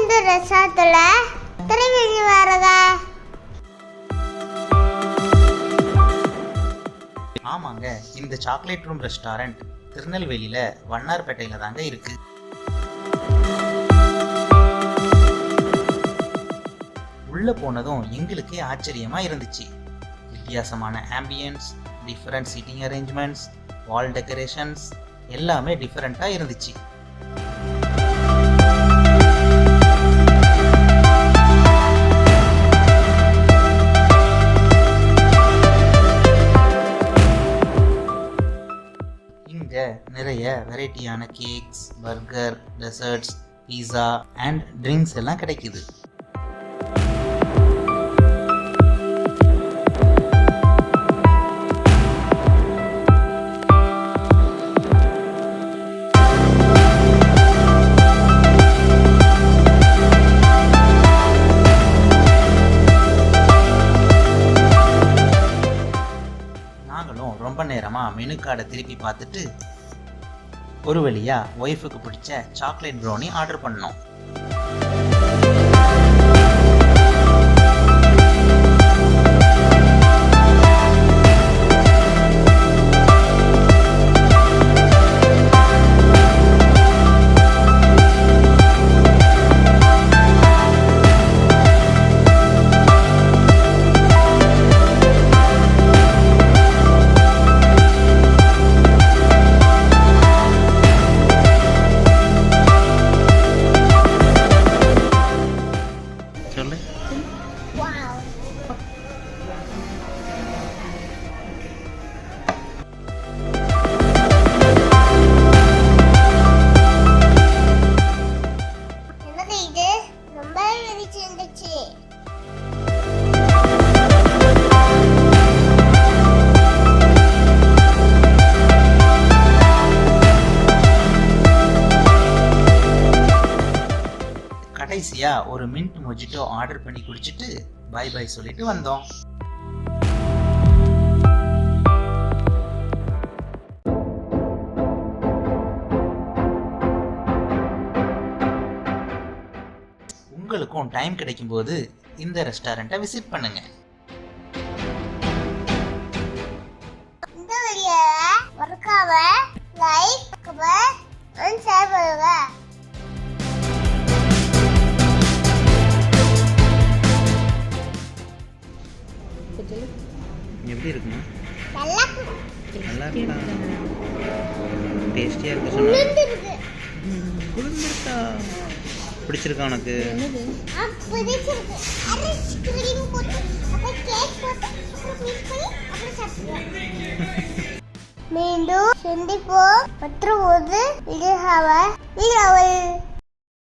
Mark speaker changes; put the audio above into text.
Speaker 1: இந்த ரெசார்ட்ல திருவெளி வரதா?
Speaker 2: ஆமாங்க, இந்த சாக்லேட் ரூம் ரெஸ்டாரண்ட் திருநெல்வேலியில வண்ணார்பேட்டையில தாங்க இருக்கு. உள்ள போனதும் எங்களுக்கே ஆச்சரியமா இருந்துச்சு. வித்தியாசமான ஆம்பியன்ஸ், டிஃபரெண்ட் சீட்டிங் அரேஞ்ச்மெண்ட்ஸ், வால் டெக்கரேஷன்ஸ் எல்லாமே டிஃபரெண்டா இருந்துச்சு. இங்க நிறைய வெரைட்டியான cakes, burger, desserts, pizza and drinks எல்லாம் கிடைக்குது. நாங்களும் ரொம்ப நேரமா மெனு கார்டை திருப்பி பார்த்துட்டு ஒரு வழியா ஒய்ஃபுக்கு பிடிச்ச சாக்லேட் ப்ரௌனி ஆர்டர் பண்ணோம். கடைசியா ஒரு மின்ட் மொஜிட்டோ ஆர்டர் பண்ணி குடிச்சிட்டு பை பை சொல்லிட்டு வந்தோம். உங்களுக்கும் டைம் கிடைக்கும் போது இந்த ரெஸ்டாரண்ட்டை விசிட் பண்ணுங்க.
Speaker 1: இந்த வீடியோவை மறக்காம லைக், கமெண்ட் and share பண்ணுங்க.
Speaker 2: எப்படி இருக்குமா?
Speaker 1: நல்லா
Speaker 2: இருக்கா? டேஸ்டியா இருக்கு சொன்னா. குளிர்ந்துருக்கா? பிடிச்சிருக்கா உனக்கு?
Speaker 1: பிடிச்சிருக்கு. ஐஸ்கிரீம் போட்டு அப்புறம் கேக் போட்டு அப்புறம் மிக்ஸ் பண்ணி அப்புறம் சாப்பிடுவோம். மீண்டும் சந்திப்போம் மற்றும் ஒரு வீடியோவை